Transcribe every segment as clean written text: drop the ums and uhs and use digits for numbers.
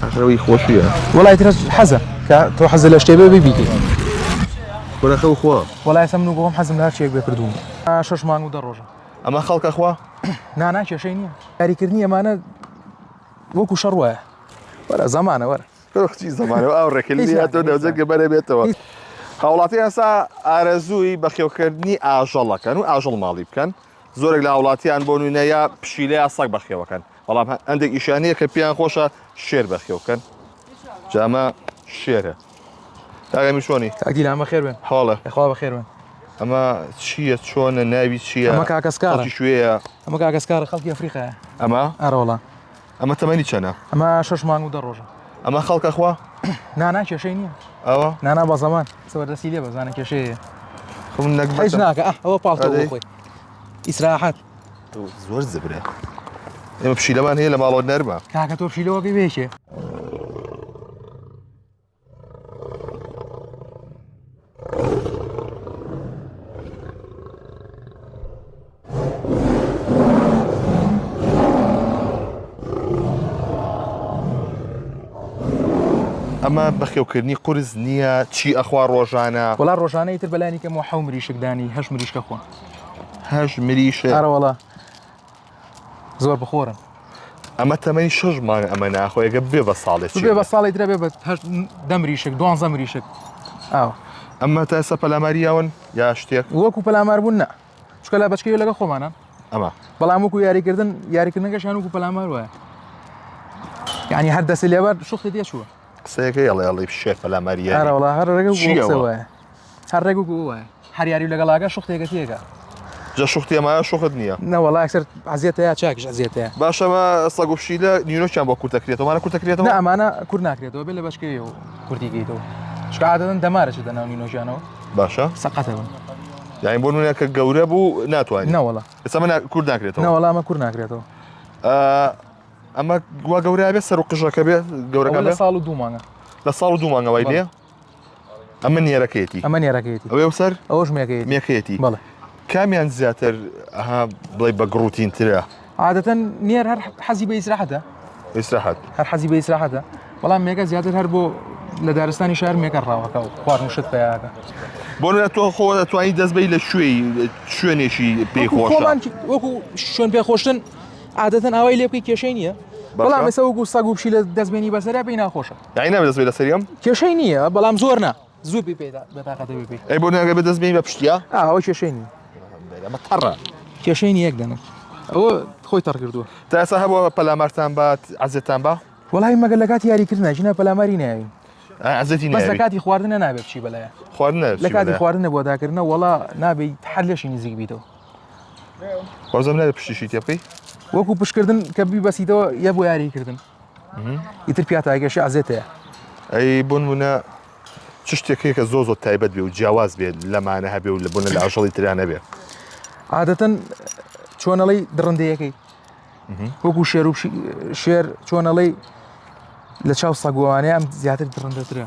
آخروي خوشية والله ترى حزة تو حزة لاشتبه بيبيكي ولا خو خوا والله سمنو بهم حزم لها شيء بكردون شش مانگو دروجة أما خلق أخوا نا شيء نية ياري كرنية ما أنا وكو شروه ولا زمانه ولا أختي زمان وأورك اللي أتونا وزك بنا بيتوا هاوڵاتی ئێستا ئارەزووی بەخێوکردنی ئاژەڵەکەن و ئاژەڵ ماڵی بکەن زۆرێک لە وڵاتیان بۆ نوێنەیە پشیلەیە سەگ بەخێوەکەن بەڵام هەندێک ئیشانەیە کە پێیان خۆشە شێر بەخێوکەن جامە شێرە تاگەمی چۆنی تاکیل ئەمە خێر بن هەڵە خوا بەخێر بن ئەمە چییە چۆنە ناوی چییە ئەمە کاکەسکارە شوێیە ئەمە کاکەسکارە خەڵکی ئەفریقایە ئەمە ئەرە وڵا ئەمە تەمەنی چەنە ئەمە شش مانگو دروجة ئەمە خەڵکە خوا نا کێشەی نییە ئەوە نانا بە زەمان سەوەردەسی لێ بەزانە کێشەیە خم هیچ نەک ناکە ئەوە پاڵتەوە خۆی ئیسراحەت زۆر زبرە ئێمە پشیلەمان هەیە لە ماڵۆ نەرمە کاکە تۆ پشیلەوەکەی بێکێ ئەمە بەخێوکردنی قورس نییە چی ئەخوا ڕۆژانە وڵا ڕۆژانەی تر بەلانی کەم و حەو مریشکدانی هەش مریشکە خۆن هەش مریشە ئەرە وڵا زۆر بخۆرن ئەمە تەمەنی شەش مانگ ئەمە ناخۆ ئەگە بێ بە ساڵێک بێ بە ساڵی درە بێ بە دە مریشک دوانزە مریشک ئاو ئەمە تا ئێستا پەلاماریاون یا شتێک وەکو پەلامار بوون نە چکە لە بەچکەوە لەگە خۆمانە ئەمە بەڵام وەکو یاریکردنەکەشان وەکو پەلامار وایە یعنی هەر دەستی لێبەر شوختی دێ چووە قسەیەکە یاڵێ شێر پەلاماریە ئەرە وڵا هەر ڕێگە چییەوە؟ وایە هەر ڕێگ وایە هەر یاری لەگەڵاگە شوختێکە تێگە جا شوختی ئەمە شوخت نییە نەوەڵا ئەکسەر عزیێتەیە چاکش عزیێتەیە باشەمە سەگ و پشیلە نیرۆکیان بۆ کورتەکرێتەوەمانە نە کورتەکرێتەوە ئەمانە کورد ناکرێتەوە بێ لە بەشکەیە و کوردیگەیتەوە چکە عادەتەن دەمارەچ دەناو نینۆژیانەوە باشە سەقەتەوە یانی بۆ نونە کە گەورە بوو ناتوانین نەوەڵا ئێستا من کورد ناکرێتەوە نەوەڵا ئەمە کورد ناکرێتەوە ئەمە گووا گەورە بێت سەر و قژەکە بێت گەورەکە لە بێت ساڵ و دوومانە لە ساڵ و دوومانگەوەی لێ ئەمە نێرەکەیەتی ئەمە نێرەکەیەتی ئەوێ سەر ئەوەش مێکەیەتی مێکەیەتی بەڵێ کامیان زیاتر ئەها بڵێ بە گڕوتین ترە عادەتەن نێر هەر حەزی بە ئیسراحەتە ئێستراحەت هەر حەزی بە ئیسراحەتە بەڵام مێکە زیاتر هەر بۆ لە دارستانی شار مێکە ڕاوەکە و خواردن شت پێیاکە بۆ نە تۆ خۆ دەتوانانی دەستبەی لە شوێنێکی پێی خۆشە وەکو شوێن پێخۆشتن عادەتەن ئاوای لێ بکەی کێشەی نییە بەڵام ئێستا وەکو سەگ و پشی لە دەستبێنی بەسەریا پێی ناخۆشە یانی نابێت دەستبەی لە سەریەم کێشەی نییە بەڵام زۆر نا زوو پێ پێدا بەتاقەتەوە پێی ئەی بۆ نەگە بێت دەستبێنی بە پشتیا ئەوە کێشەی نییە ئەمە تەڕە کێشەی نیە یەکدەنە ئەوە خۆی تەڕ کردووە تا ئێستا هەبووە پەلامارتان بات عەزێتان بە وەڵی مەگەر لە کاتی یاریکردنە ژنە پەلاماری ناوین عەزەتی بەس لە ناوی کاتی خواردنە نابێت بچی بەلایە خواردنە لە کاتی خواردنە بۆ داکردنە وەڵا نابێت هەر لەشی نزیک بیتەوە وەزەم نابێت پشتیشی تێ بکەی وەکو پشکردن کە بیبەسیتەوە یە بۆ یاریکردن ئیتر پیاتاگەشی عزێتەیە ئەی بۆ نمونە چ شتێکەیە کە زۆر تایبەت بێ و جیاواز بێت لەمانە هەبێ و لە بوونە لە عەژەڵی تریان نەبێ عادەتەن چۆنەڵی درڕندەیەکەی وەکو شێر چۆنەڵی لە چاو سەگووانەیە ئەم زیاتر درڕندەترە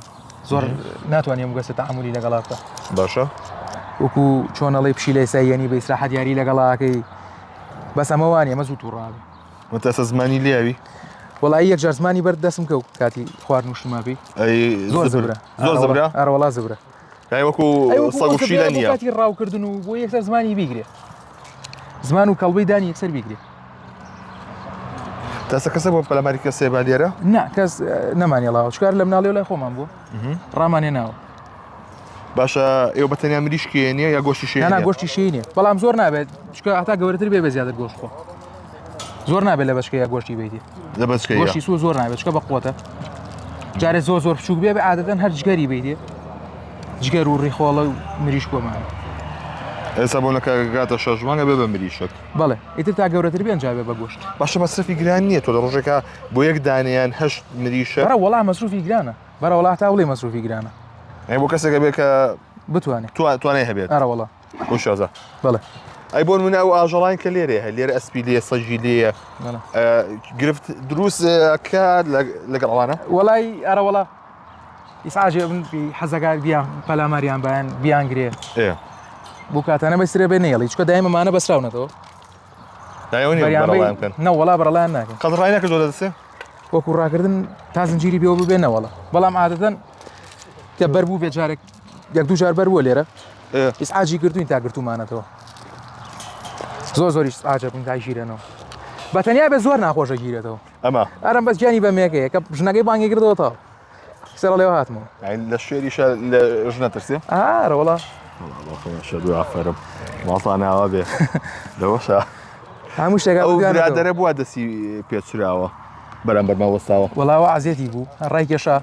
زۆر ناتوانێت مگەسە تەعاملی لەگەڵا بکە باشە وەکو چۆنەڵی پشیلەی سایەنی بە ئیسراحەت یاری لەگەڵاکەی بەس ئەمە وانە ئەمە زوو تووڕابێ متەسە زمانی لێوی وەڵی یەک جار زمانی بەر دەسم کەوت کاتی خواردن و شتماپی ئەی زۆر زبرە زۆر زبرە ئەرەوەڵا زبرە یانی وەکو سەگ و پشیلە نییە کاتی ڕاوکردن و بۆ یەکسەر زمانی بیگرێ زمان و کەڵبەی دانی یەکسەر بیگرێ تاسە کەسە بۆ پەلاماری کە سێبا لێرە نا کەس نەمانێڵاوە چکار لە مناڵێ لای خۆمان بوو ڕامانێ ناوە باشە ئێوە بەتەنیا مریشکیە نییە یا گۆشتی شێ نا گۆشتی شینێ بەڵام زۆر نابێت چکە هەتا گەورەتر بێ بە زیاتر گۆشت خۆ زۆر نابێت لە بەشکەیە گۆشتی بیتی لە بەچکەیە گۆشتی سوو زۆر نابێت چکە بە قوتە جارێ زۆر بچووک بێ بە عادەتەن هەر جگەری بیتێ جگەر و ڕیخۆڵە و مریش کۆمان ئێستا بۆ نەکە گاتە شەژمانگە بێ بە مریشک بەڵێ ئیتر تا گەورەتر بێن جابێ بە گۆشت باشە مەسرفی گران نییە تۆ لە ڕۆژێکە بۆ یەک دانیان هەشت مریشە بەرە وەڵا مەسروفی گرانە بەرە وڵا تا وڵێ مەسروفی گرانە ئەی بۆ کەسێکە بێ کە بتوانێت توانای هەبێت ئەرە وڵا بۆ شازە بەڵێ ئەی بۆ نمونە ئەو ئاژەڵان کە لێرە هەیە لێرە ئەسپی لێ سەژی لێیە گرفت دروستکە لەگەڵوانە وەڵی ئەرە وڵا ئیساژێ حەزەکار بیان پەلاماریان بەیان بیانگرێ بۆ کاتانە بەسرێ بێ نێڵی چکە دایمەمانە بەسراونەتەوە دایۆنی بەڕەڵایان بکەن نە وەڵا بەڕەڵیان ناکەن قەت ڕای نەکردۆ لە دەستێ وەکو ڕاکردن تا زنجیری بێەوە ببێنەوەڵە بەڵام عادەتەن کە بەربوو بێ جارێک یەک دوو جار بەربووە لێرە ئیسعاجی گرتوین تا گرتومانەتەوە زۆریش ئاجە بووین تا ژیرێنەوە بەتەنیا بێ زۆر ناخۆشە گیرێتەوە ئەمە ئەرم بەس گیانی بەمێکەیە کە ژنەکەی بانگی کردەوە تا سەر لێوە هاتمەوە لە شوێریشە لە ژنە ترسێ ئارەوەڵا شەدو ئافرم ماڵاناوە بێ لەوەشە هەموو شتێک ئەو برادەرە بووە دەسی پێچراوە بەرامبەر ماوەستاوە وەڵاوە عزیێتی بوو ڕای کێشا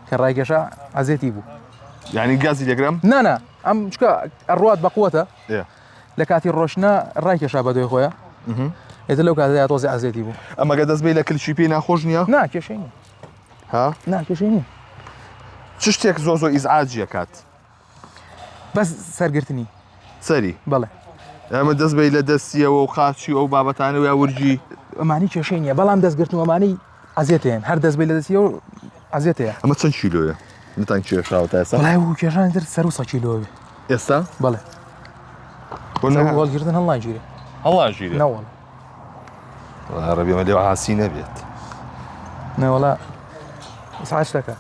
کە ڕای کێشا عزیێتی بوو یعنی گازی دەگرم نانە ئەم چکە ئەڕات بەقوتە لە کاتی ڕۆشنە ڕای کێشا بە دوێ خۆیە ئێتە لەو کاتەدا تۆزی عزیێتی بوو ئەمەگە دەستبێ لە کلشی پێی ناخۆش نییە نا کێشەی نیە ها نا کێشەی نیە چ شتێک زۆر ئیزعاجیە کات بەس سەرگرتنی سەری بەڵێ ئەمە دەستبێ لە دەستیەوە و خاچی ئەو بابەتانە و ورجی ئەمانی کێشەی نییە بەڵام دەستگرتن ئەمانی ئازیێتیان هەر دەستبێ لە دەستیەوە ئازیێتەیە ئەمە چەند کیلۆیە نتان کێشاوە تا ئێستا وڵای و کێشان تر سەر و سە کیلۆوێ ئێستا بەڵێ وەڵگرتن هەڵ ناگیرێ هەڵا ژیرێ نەوەڵ عەرەبیەمە لێوە هاسی نەبێت نەوەڵا ساعت دەکە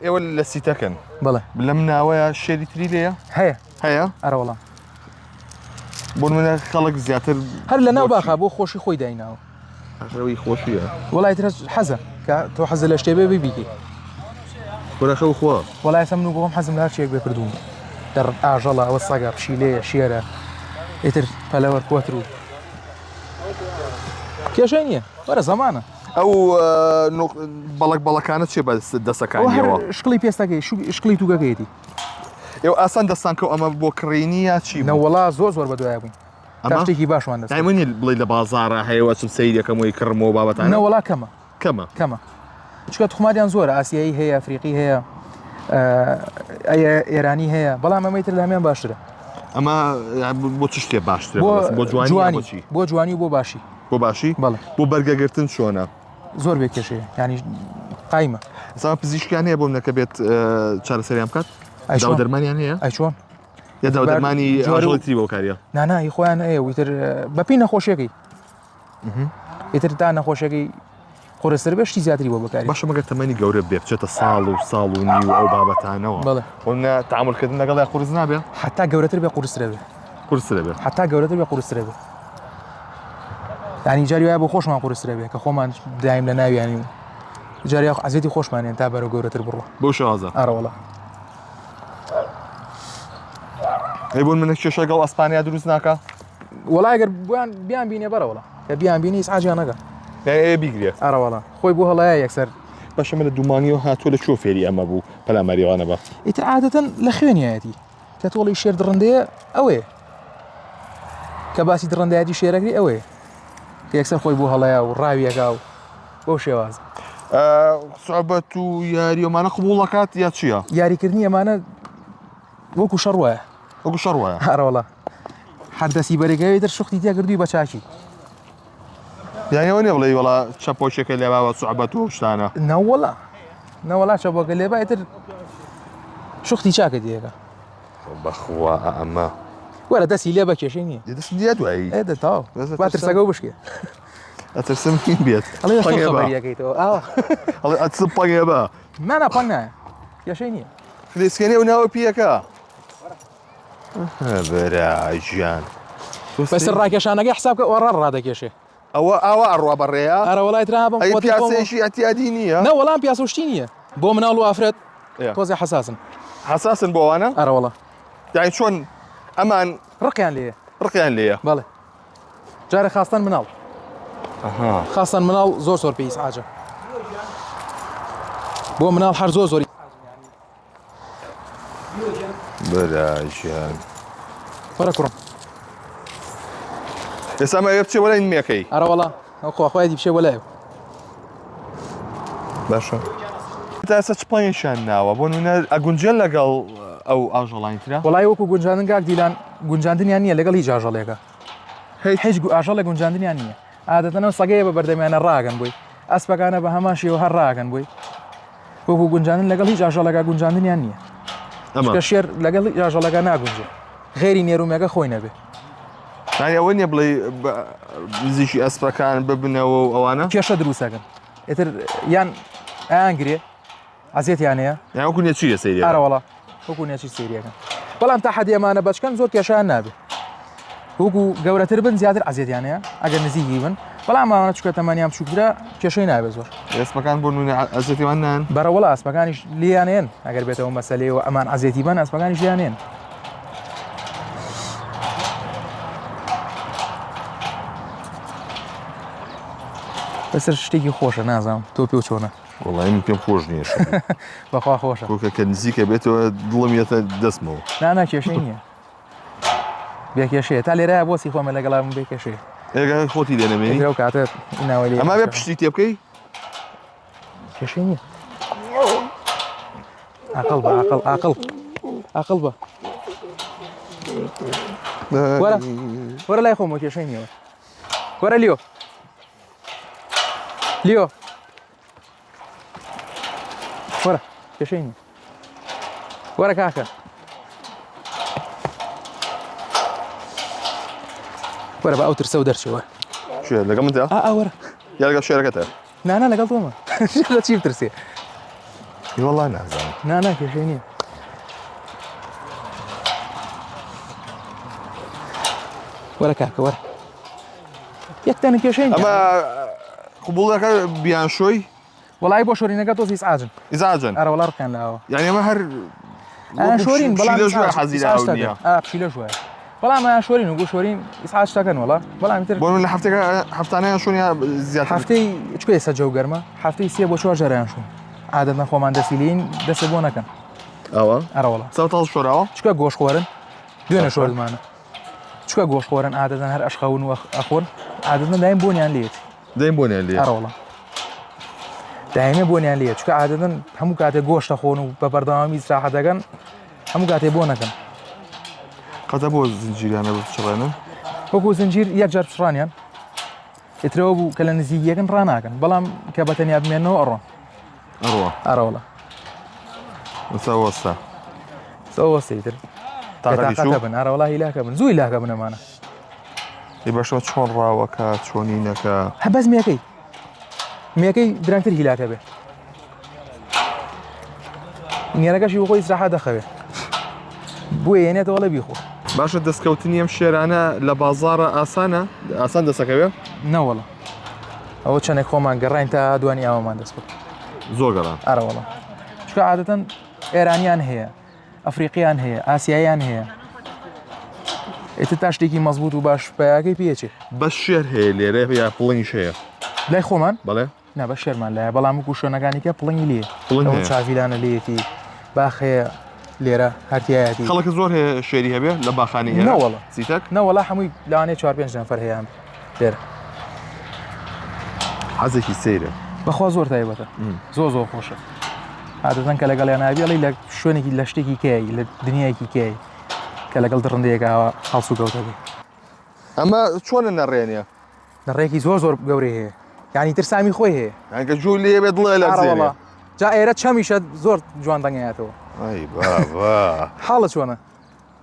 ئێوە لە سیتەکەن بەڵێ لەم ناوەیە شێری تری لێیە هەیە هەیە ئەرەوەڵام بۆ منە خەڵک زیاتر هەر لە ناو باخا بۆ خۆشی خۆی دایناوە ئەوی خۆشیە وڵای ترە حەزە کە تۆ حەزە لە شتێ بێ بیبیکەی خۆرەخە و خۆ وڵای سەم و بۆم حەزم لە شتێک بێ کردوم دەر ئاژەڵە ئەوە سەگە پشیلەیە شێرە ئیتر پەلەوەر کۆتر و کێشەی نییە وەرە زەمانە ئەو بەڵەکانە چێ بە دەسەکانیەوە شکڵی پێستەکەی شکڵی توگەکەیەتی ئێوە ئاسان دەستان کە ئەمە بۆ کڕینیە چی نەوەڵا زۆر بە دوای بووین شتێکی باشمان دەست دایمەنی بڵێ لە بازارە هەیەوە چم سەیرەکەم وی کڕمەوە بابەتانە نەوەڵا کەمە کەمە چکە توخماریان زۆرە ئاسیایی هەیە ئەفریقی هەیە ئێرانی هەیە بەڵام ئەمەی تر لە هەمیان باشترە ئەمە بۆ چ شتێ باشترە بۆ جوانی بۆ جوانی و بۆ باشی بۆ باشی بەڵێ بۆ بەرگەگرتن چۆنە زۆر بێ کێشەیە ینی قایمە ئەسا پزیشکیان هەیە بۆ منەکە بێت چارەسەریان بکات داوا دەرمانیان هەیە ئەی چۆن یا داوا دەرمانی ئاژەڵی بۆ کاریە نانای خۆیان هەیە ویتر بەپی نەخۆشیەکەی ئیتر تا نەخۆشیەکەی خۆرەسەر بێشتی زیاتری بۆ بەکاری باشە مەگەر تەمەنی گەورە بێ بچێتە ساڵ و نی و ئەو بابەتانەوە بەڵێ خۆنە تعاملکردن لەگەڵ قورس نابێ حتا گەورەتر بێ قورسرە بێ قورسرە بێ حتا گەورەتر بێ قورسرە بێ ینی جاری وایە بۆ خۆشمان قورسرە بێ کە خۆمان دایم لە ناویانی و جاری عزیێتی خۆشمانێن تا بەرە گەورەتر بڕۆ بۆ شازە ئارەوەڵە هەی بۆن منە کێشە گەڵ ئەسپانیا دروست ناکە وڵای گەر بیان بینێ بەرەوەڵە کە بیان بینی ئیسعاجیان نەگە بیگرێ ئارەوەڵە خۆی بۆ هەڵایە یەکسەر باشە من لە دومانیەوە هاتووە لە چۆ فێری ئەمە بوو پەلامەریوانە بە ئیتر عادەتەن لە خوێنیایەتی کە تۆڵی شێر دڕندەیە ئەوەیە کە باسی دڕندایەتی شێرەکەی ئەوەیە کە یەکسەر خۆی بۆ هەڵەیە و ڕاویەکە و بۆ شێواز سوعبەت و یاریۆمانە قبوڵەکات یا چییە؟ یاریکردنی ئەمانە وەکو شەڕ وایە وەکو شەڕ وایە هەرەوەڵە هەردەسی بەرەگەوی تر شوختی تیا کردووی بە چاکی یانەوە نێ بڵێ وڵا چەپۆشێکە لێباوە سوعبەت و شتانە نەوەڵا چەپۆکە لێبا تر شوختی چاکە دیەکە بەخوا ئەمە وەرە دەستی لێ بە کێشەی نییە دەست دیە دوایی ئێدە تاو واترسەگە و بشکێ ئەترسم هین بێت خەڵەکەیتەوە ئەچم پەنگێ بە نانا پەنگ نایە کێشەی نییە خلێسکێنێ و ناوە پیەکە بەراژیان بەسەر ڕاکێشانەکەی حساب کە ئۆڕە ڕادەکێشێ ئەوە ئاوا ئەڕوا بەڕێەیە ئەرە وڵای ترا بم پیاسەیەشی ئەتیادی نییە نە وەڵام پیاسەشتی نییە بۆ مناڵ و ئافرەت تۆزی حساسن حساسن بۆوانە ئەرەوەڵە یانی چۆن ئەمان ڕقیان لێ ڕقیان لێیە بەڵێ جارە خاستان مناڵ خاستان مناڵ زۆر پێی ئیسعاجە بۆ مناڵ هەر زۆری بەراژیان وەرە کوڕم ئێستا ئەمە بچێ وەلای نمێکەی ئەرەوەڵا ئەو خواخوایەتی بچێ وەلایە باشە تا ئێستا چ پڵێنیشان ناوە بۆ نمونە ئەگونجێن لەگەڵ ئەو ئاژەڵانی ترە وەڵای وەکو گونجاندن کاک دیلان گونجاندنیان نییە لەگەڵ هیچ ئاژەڵێکە هیچ ئاژەڵە گونجاندنیان نییە عادەتەنەوە سەگەیە بە بەردەمیانە ڕاگەن بووی ئەسپەکانە بە هەمان شێوە هەر ڕاگەن بووی وەکو گونجاندن لەگەڵ هیچ ئاژەڵەکە گونجاندنیان نییە کە شێر لەگەڵ ئاژەڵەکە ناگونجێ غێری نێرومەکە خۆی نەبێ ئەوە نیە بڵێ نزیشی ئەسپەکان ببنەوە و ئەوانە کێشە دروستەکەن ئیتر یان ئەیانگرێ عزیێتیانەیە يعني وكون يشيل سيدي ئارەوەڵا وەکو نێچی سریەکە بەڵام تا حەدی ئەمانە بچکەن زۆر کێشیان نابێت وەکو گەورەتر بن زیاتر عزیێتیانەیە ئەگەر نزیکی بن بەڵام ئەمانە چکە تەمەنیان بچووکترە کێشەی نابێت زۆر اسمكان بون عزتي منان بەرەوەڵا ئەسپەکانیش لیانێن ئەگەر بێتەوە مەسەلەیەوە ئەمان عزیێتی بن ئەسپەکانیش لیانێن بەسەر شتێکی خۆشە نازانم تۆ پێ و چۆنە والله يمكن خوجني بەخوا خۆشە كوكا كنزيكا بيتو ظلمية دسمو نانا کێشەی نییە بێکێشەیە تا لێرە بۆسی خۆمە لەگەڵام بێکێشەیە ايه خوتي لي انا ميني ئەو کاتە ناوەلی اما بيا بشتي تيبكي کێشەی نییە عقل بە عقل بە وەرە لای خۆمەوە کێشەی نییە وەرە لیۆ وەرە کێشەی نییە وەرە کاکە وەرە بە ئەو ترسە و دەرچەوە شو لقى انت وەرە يا لقى شركتها نانا لەگەڵ تۆمە لە چی بترسێ اي والله نازل نانا کێشەی نییە وەرە کاکە وەرە یەکتانە کێشەی نییە اما قبولك بيان شوي وڵای بۆ شۆرینەکە تۆزی ئاجن ازعاجا ئەرە وڵا ڕکان لاوە يعني ما هر شۆرین بەڵام حەزی لاونیە پشیلە شوێ بەڵام شۆرین و بۆ شۆرین ئیسعاج تەکەن وڵا بەڵام تر بۆ لە هەفتانەیان شوونیا زیاتر هەفتەی چکێ سە جەو گەرمە هەفتەی 3 بۆ 4 جارەیان شوون عادەتەن خۆمان دەسیلین دەسێ بۆ نەکەن ئەوە ئەرە وڵا سەوتاڵ شۆراوە چکە گۆش خۆرن دوێنە شۆرمانە چکە گۆش خۆرن عادەتەن هەر ئەشخەون و ئەخۆن عادەتەن دایم بۆنیان لێت دەیم بۆنیان لێ ئەرە وڵا دایمێ بۆنیان لێت چکە عادەتەن هەموو کاتێک گۆشتە خۆن و بە بەردەوامی ئیستراحەت دەکەن هەموو کاتێ بۆ نەکەن قەتە بۆ زنجیرانە بچڕێنن وەکو زنجیر یەک جار پشڕانیان ئێترەوە بوو کە لە نزیکیەکەن ڕناکەن بەڵام کە بەتەنیا بمێنەوە ئەڕۆن ئەڕوە ئەرەوڵە وەستا سەوەستەیتر تاقەتە بن ئەرەوڵا هیلاکە بن زوو هیلاکە بن ئەمانە ی بەشەوە چۆن ڕاوەکە چۆنینەکە هەبەز میەکەی درەنگتر هیلاکە بێ نێرەکەشی بۆ خۆی ئیستراحەت دەخەوێ بۆیە هێنێتەوە لە بیخۆ باشە دەستکەوتنی ئەم شێرانە لە بازاڕە ئاسان دەسەکەوێ نەوەڵە ئەوە چەندێک خۆمان گەڕین تا دوانی ئاوامان دەست بکە زۆر گەڕان ئەرەوەڵە چکە عادەتەن ئێرانیان هەیە ئەفریقیان هەیە ئاسیاییان هەیە ئێتر تا شتێکی مەزبوط و باش پەیاکەی پێچێ بەس شێر هەیە لێرە یا پڵنگش هەیە لای خۆمان بەڵێ نا بە شێرمان لایە بەڵام وکو شوێنەکانێکە پڵنگی لێ پڵنگ ئەو هەیە. چاویلانە لێتی باخەیە لێرە هەرتیایەتی خەڵک زۆر هەیە شێری هەبێ لە باخانی هەیە نەوەڵە. چیتەک نەوەڵا هەمووی لەوانەیە 4-5 نەفەر هەیەیان لێرە حەزێکی سەیرە بەخوا زۆر تایبەتە زۆر خۆشە عادەتەن کە لەگەڵیان نابێڵی لە شوێنێکی لە شتێکی کای لە دنیایەکی کای کە لەگەڵ دڕندەیەکەوە هەڵسو کەوتە بێ ئەمە چۆنە نەڕێنە نەڕێکی زۆر گەورەی هەیە یعنی ترسامی خۆی هەیە ئەگە جوو لێ بێت دڵێ لە ئەرەوەڵا جا ئێرە چەمیشە زۆر جوان دەنگایەتەوە ئەی بابا حاڵە چۆنە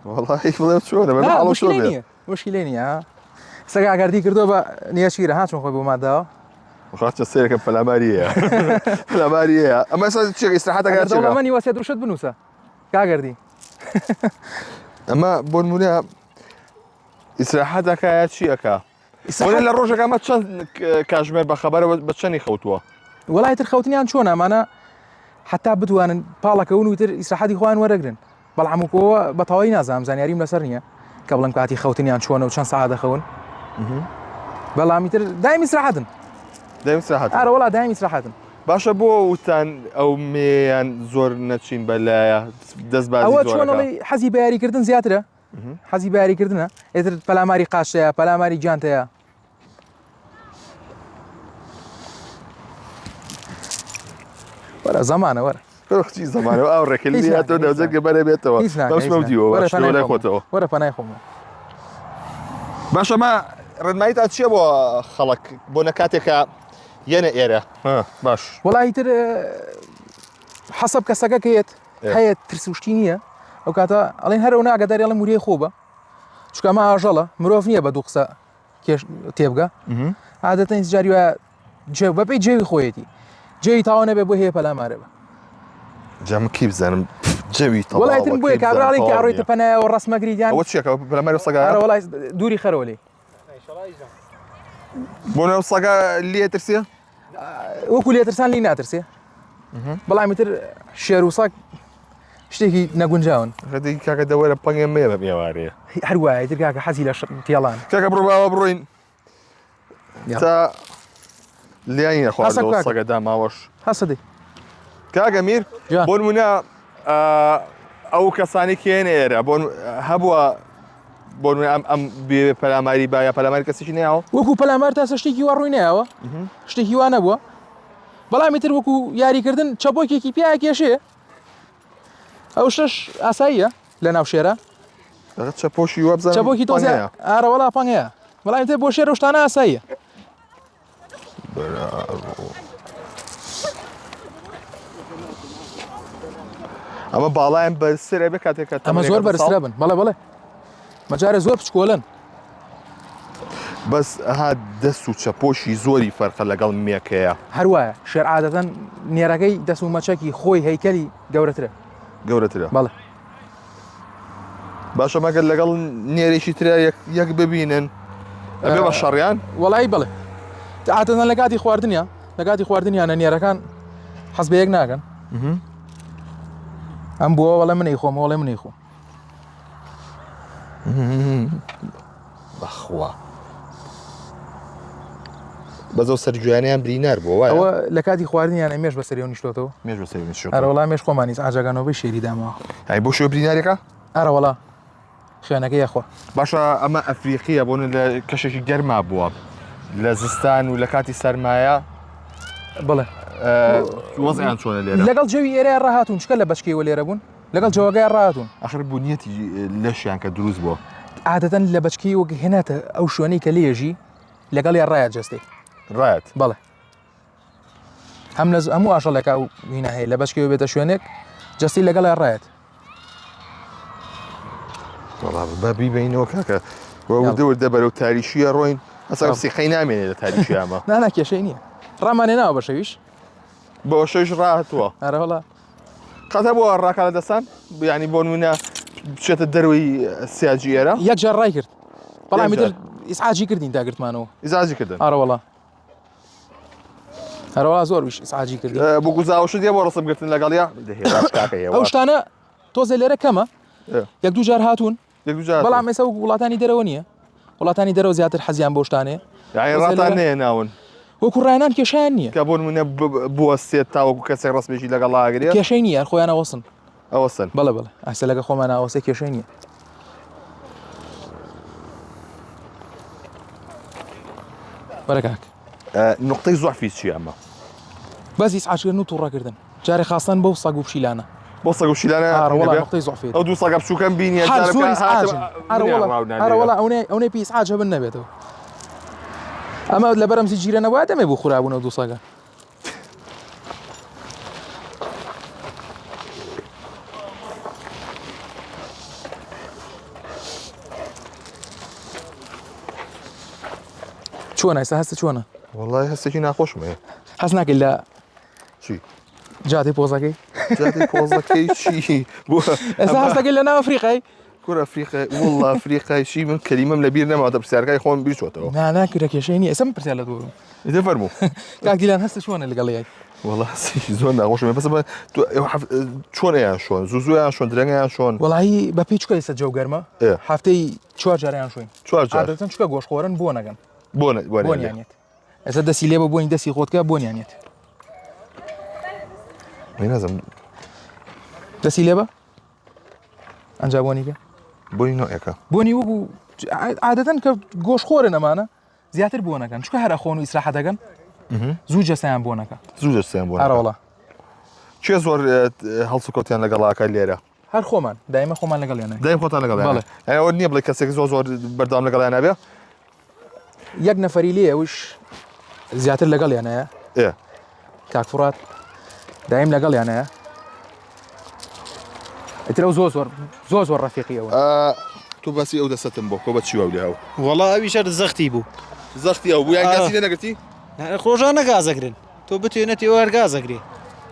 وەڵی بڵێ چۆنە بە حاڵ چۆن بێت مشکلێ نییە سەگاگەردی کردو بە نیەشیرە ها چۆن خۆی بۆ ماداوە خاچە سێرەکە پەلاماریەیە پەلاماریەیە ئەمە چێک ئیسراحەتەکە دەوڵەمەنی وەسیەت ڕوشت بنووسە کاگەردی ئەمە بۆ نمونە ئیسراحەتەکە چیەکە لە ڕۆژەکە ئەمە چەند کاژمێر بە خەبەرەوە بە چەندی خەوتووە وەڵای تر خەوتنیان چۆن ئەمانە حتا بتوانن پاڵەکەون و تر ئیسراحەتی خۆیان وەرەگرن بەڵام هەمووکەوە بەتەواوی نازانم زانیاریم لەسەر نییە کە بڵم کاتی خەوتنیان چۆنە و چەند سەعات دەخەون بەڵامی تر دایم ئیسراحەتن دایم ئیسراحەت ئارە وەڵا دایم ئیسراحەتن باشە بۆ وتان ئەو مێیان زۆر نەچین بەلایە دەست بازی ئەوە چۆنەڵی حەزی بە یاریکردن زیاترە حەزی بە یاریکردنە ئێتر پەلاماری قاشەیە پەلاماری جانتەیە وەرە زەمانە وەرە چی زەمانەوە ئەو ڕێکردنی هاتۆ دەوزێت کە بەرە بێتەوە بەشمە دیوە لای خۆتەوە وەرە پەنای خۆمە باشە مە ڕێنمایی تا چییە بۆ خەڵک بۆ نەکاتێکە یەنە ئێرە باش وەڵی تر حەسەب کەسەکە کەیت هەیە ترسوشتی نییە ئەو کاتە ئەڵێن هەرەوە ناگەداری ئەڵە موریە خۆ بە چکەمە ئاژەڵە مرۆڤ نییە بە دوو قسە تێبگە عادەتەن جاری وایە جێ بەپی جێوی خۆیەتی جێوی تاوە نەبێ بۆ هەیە پەلامارەوە جام کی بزانم جەوی تەواو وڵایتن بۆیە کابراڵی کە ئەڕۆیتە پەنایەوە ڕسمەگریدیان ئەوە چیەکە پەلاماری ئەرە سەگایە وڵای دووری خەرەوە لێ بۆ نێو سەگا لێ ترسیە وەکو لێترسان لی ناترسێ بەڵامی تر شێر و ساک شتێکی نەگونجاون خەتی کاکە دەوەرە پەنگێ مێ بە میێوارەیە هەروایە تر کاکە حەزی لە تێڵان کاکە بڕواوە بڕۆین تا لیانی نەخوا هەسە لەوە کاکە. سەگە داماوەش هەسە دێ کاکە میر جان. بۆ نمونە ئەو کەسانی کێنە ئێرە بۆ هەبووە بۆ نمونە ئەم بێ پەلاماری باە پەلاماری کەسێکی نێیاوە وەکو پەلامار تاسە شتێکی وا ڕووی نایەوە شتێکی وا نەبووە بەڵامی تر وەکو یاریکردن چەپۆکێکی پیاە کێشەیە ئەو شەش ئاساییە لە ناو شێرە چەپۆشی وە بزانم چەپۆکی تۆزە ئارەوەڵا پەنگەیە بەڵامی تر بۆ شێرە شتانە ئاساییە ئەمە باڵایان بەرسرە بێ کاتێک ئەمە زۆر بەرزترە بن بەڵێ مەجارە زۆر بچکۆلن بەس ها دەست و چەپۆشی زۆری فەرقە لەگەڵ مێکەیە هەروایە شێر عادەتەن نێرەکەی دەست و مەچەکی خۆی هەیکەلی گەورەترە گەورەترە بەڵێ باشە مەگەر لەگەڵ نێرێکی ترە یەک ببینن ئەبێ بە شەڕیان وەڵی بڵێ عادەتەن لە کاتی خواردنیا لە کاتی خواردنیانە نێرەکان حەز بە یەک ناکەن ئەم بووە وەڵێ منەی خۆم وەڵێ منەی خۆم بەخوا بەزە سەرجویانیان برینار بۆ وایە ئەوە لە کاتی خواردنیانە مێش بە سەریەوە نیشتۆتەوە مێژ بە سەری نیشتۆ ئەرە وەڵام مێش خۆمانیز ئاجاگانەوەی شێری دامەوە هەی بۆ شوێ برینارێکە ئەرە وەڵا خوێنەکەی یەخوا باشە ئەمە ئەفریقیە بۆن لە کەشێکی گەرما بووە لە زستان و لە کاتی سەرمایە بڵێ وەزیان چۆنە لێرە لەگەڵ جەوی ئێرە ڕاهاتون چکە لە بەشکەوە لێرە بوون لەگەڵ جەوەگای ڕاهاتون ئەخر بوونیەتی لەشیان کە دروست بووە عادەتەن لە بەچکی وەک هێناتە ئەو شوێنەی کە لێژی لەگەڵ یا ڕایە جەستێ ڕایەت بەڵێ هەم لە هەموو ئاشەڵێکا و هینە هەیە لە بەشکەوە بێتە شوێنێک جەستی لەگەڵ یا ڕایەت بە بیبینەوە کاکە دەوردە بەرەو تاریشیە ڕۆین ئەسا سیخەی نامێنێت لە تاریشی ئەمە نانا کێشەی نییە ڕامانێ ناوە بەشەویش بۆ شەش ڕاهاتووە ئەرە وەڵا قەتە بۆ ڕاکە لە دەستان ینی بۆ نمونە بچێتە دەروی سیاجی ئێرە یەک جار ڕای کرد بەڵامی یەک تر ئیسعاجی کردین داگرتمانەوە ئیزاجی کردن ئەرە وەڵا هەروەڵا زۆر ویش ئیسعاجی کردی بۆ گوزاوشت یە بۆ ڕسمگرتن لەگەڵیا ئەو شتانە تۆزە لێرە کەمە یەک دوو جار هاتوون بەڵام ئێستا وڵاتانی دەرەوە نییە وڵاتانی دەرەوە زیاتر حەزیان بۆ شتانێ ڕاتان نەیە ناون وەکو ڕایانان کێشیان نییە کە بۆ منە بووە سێت تاوەکو کەسێک ڕستمێکی لەگەڵ لاگرێت کێشەی نییە خۆیان ئەوەسن ئەوەسن بەڵێ بڵێ ئەسە لەگە خۆمان ئاوەسە کێشەی نییە وەرە کاک نقطەی زۆعفی چی ئەمە بەس ئیسعاجکردن و تووڕەکردن جارێ خاستان بەو سەگ و پشیلانە بۆ سەگ و شیلانە وەڵا نقطەی زۆعفێت ئەو دوو سەگە بچووکەم بینیە زۆر ئیسعاجن ئەرە وەڵا ئەوەی پێی ئیسعاج هەبن نەبێتەوە ئەمە لە بەرەمزی جیرەنەوە دەمێ بۆ خورابوونەوە دوو سەگە چۆنە ئێستا هەستە چۆنە وڵای هەستێکی ناخۆشمێ هەست ناکەی لە چی جاتی پۆزەکەی جاتی پۆزەکەی چی ئێستا هەستەکەی لە ناو ئەفریقای کورە ئەفریقای وڵڵا ئەفریقای چی من کەلیمەم لەبیر نەماوەتە پرسیارەکەی خۆم بیرچۆتەوە ناکرە کێشەی نییە ئێستا پرسیار لە دوورم دە فەرموو کاکدیلان هەستە چۆنە لەگەڵی وڵا زۆر ناخۆشمێ بەس چۆنیان شۆن زووزویان شۆن درەنگیان شۆن وڵایی بە پێی چکە ئێستا جەو گەرمە هەفتەی چوار جاریان شوین چوار جار عادەتەن چکە گۆشخۆرن بۆ نەگەن بۆنیانێت ئێستا دەسی لێ بە بۆنی دەستی خۆتکە بۆنیانێت نازم دەسی لێ بە ئەنج بۆنیکە بۆنی نوعەکە بۆنی وەکو عادەتەن کە گۆشخۆرن ئەمانە زیاتر بۆ نەکەن چکە هەرە خۆن و ئیسراحە دەگەن زوو جەستیان بۆ نەکە زوو دەستیان بۆ ئەرەوەڵا چێ زۆر هەڵسوکەوتیان لەگەڵاکە لێرە هەر خۆمان دایمە خۆمان لەگەڵیانە دایم خۆتان لەگەڵ ئەوە نییە بڵێ کەسێک زۆر بەردام لەگەڵیان نابێ یەک نەفەری لێ ئەوش زیاتر لەگەڵیانەیە کاکفڕات دایم لەگەڵیانەیە ئەترە زۆر زۆر ڕەفیقیەوە تۆ باسی ئەو دەستەتم بۆ کۆ بە چیوە لێ هەو وەڵا ئەویشە زەختی بوو زەختی ئەو بوو یان گاسی لێ نەگرتی ڕۆژان نەگازەگرن تۆ بتوێنێتی ئەو هەرگازەگری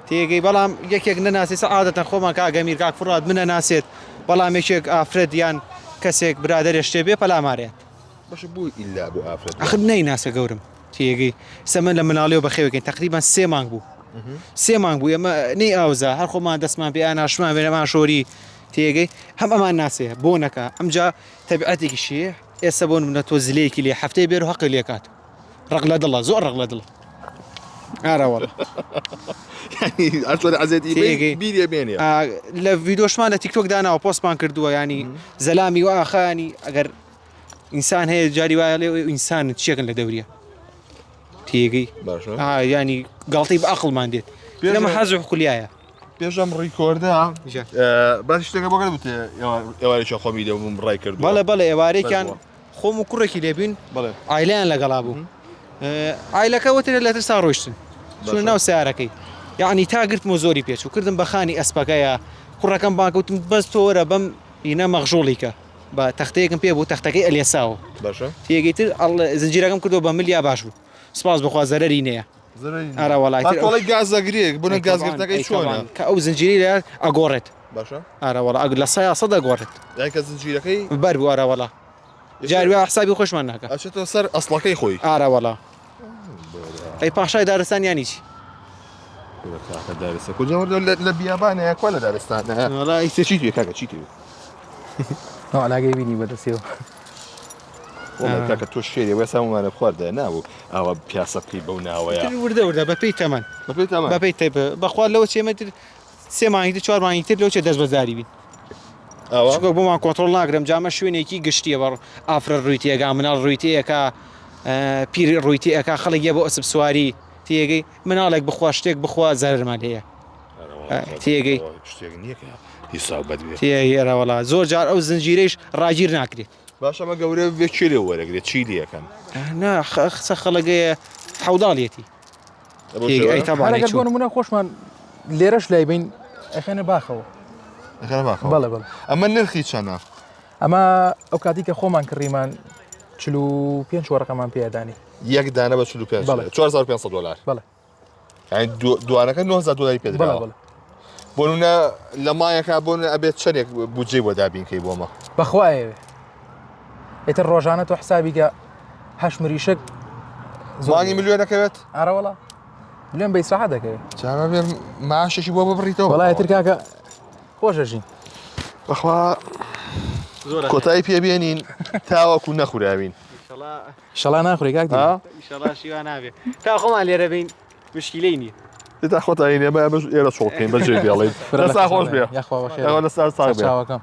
تێگەی بەڵام یەکێک نەناسی سەعادەتەن خۆمان کاگەمیر کاک فڕات منە ناسێت بەڵام یەکێک ئافرەت یان کەسێک برادەرێ شتێ بێ پەلامارێت باش بوو ئیلا بۆ ئافرەت ئەخر نەیناسە گەورم تێگەی سەمن لە مناڵێەوە بەخێوەکەین تقریبان 3 مانگ بوو 3 مانگ بوو ئێمە نەی ئاوزە هەر خۆمان دەستمان پێ ناشمان بێنەمان شۆری تێگەی هەم ئەمان ناسێ بۆ نەکە ئەمجا تەبیعەتێکی شێ ئێستا بۆ منە تۆ زلەیەکی لێ هەفتەی بێر و حەقی لێکات ڕق لە دڵە زۆر ڕق لە دڵ ئاراوەڵە ئەتوانێت عەزێتی بیرێ بێنێ لە ڤیدۆشمان لە تیکتۆک داناوە پۆستمان کردووە ینی زەلامی و ئاخانی ئەگەر ئینسان هەیە جاری وایە لێ ئینسان چیەکەن لە دەوریە تێگەی ینی گاڵتەی بە عەقڵمان دێت لەمە حەز و خولیایە پێشم ڕیکۆردە باش شتێکە بۆگەر بتێ ئێوارێکی خۆمی دەبووم ڕای کرد بەڵێ ئێوارێکیان خۆم و کوڕێکی لێبین ئایلیان لەگەڵا بوو ئایلەکە وترە لە ترسا ڕۆیشتن چون ناو سیارەکەی یعنی تا گرتم و زۆری پێچ و کردم بەخانی ئەسپەکەیە کوڕەکەم باکەوتم بەس تۆرە بەم ئینە مەغژۆڵیکە بە تەختەیەکم پێ بوو تەختەکەی ئەلیەساوە تێگەیتر زنجیرەکەم کردو بە ملیا باش بوو سپاس بخوا زەرەری نییە ئەراوەڵی گازەگرێک بنە گازگرتەکەی چۆنە کە ئەو زنجیری لە ئەگۆڕێت ئاراوەڵا لە سایە سەد ئەگۆڕێت کە زنجیرەکەی بەر بوو ئاراوەڵا جاروی حسابی خۆشمان ناکە ئەچێتەوە سەر ئەسڵەکەی خۆی ئاراوەڵا ئەی پاشای دارستان یانی چی دارستان لە بیابانەیە کوا لە دارستانە چی توێ کاکە چی توێ ئالاگەی بینی بەدەستێەوە کاکە تۆ شێری وێ سامانە خواردە نابوو ئەوە پیاسە بکەی بەو ناوەیە وردە وردە بەپێی تەمەن بەپێی تێ بەخوا لەوە چێمەتر 3 مانگی 4 مانگی تر لەو چێ دەست بەزاری بین چکە بۆمان کۆنتڕۆڵ ناگرم جامە شوێنێکی گشتیە بە ئافرە ڕوویتێگا مناڵ ڕوویتەیەکە پیر ڕوویتەیەکە خەڵک بۆ ئەسب سواری تێگەی مناڵێک بخوا شتێک بخوا زەرمان هەیە تێگەی حیساب بەدوێ تێگەیەوەڵا زۆر جار ئەو زنجیرەیش ڕاگیر ناکرێت باش ئەمە گەورە وێکێ لێ وەرەگرێت چی لەکەن قسە خەڵگەیە حەوداڵیەتی بۆ نمونە خۆشمان لێرەش لای بین ئەخێنە باخەوە بەڵێ بڵ ئەمە نرخی چەنە ئەمە ئەو کاتی کە خۆمان کڕیمان 45 وەرەقەمان پێدانی یەک دانە بە 4500 دلار بڵێ دوانەکە 900 دلاری پێ بۆ نونە لە مایەکە بۆن ئەبێت چەندێک بودجێ بۆ دابینکەی بۆمە بەخوایەوێ ئێتر ڕۆژانە تۆ حسابیکە 8 مریشک زوانی میلیۆنەکەوێت ئارەوەڵا ملیۆن بە ئیسراحە دەکەوێت چامە بێ ماشێکی بۆ ببڕیتەوە وەڵای تر کاکە خۆشەژین بەخوا کۆتایی پێبێنین تاوەکو نەخوراوین شەڵا ناخوری کاک شیوان نابێت تا خۆمان لێرە بین مشکلەی نییە تا خۆتایی نێمە ئێرە چۆڵکەین بەجێ بێڵین لەسا خۆش بێ یاخوا بەخێر لەسا ساغ بێ چاوەکەم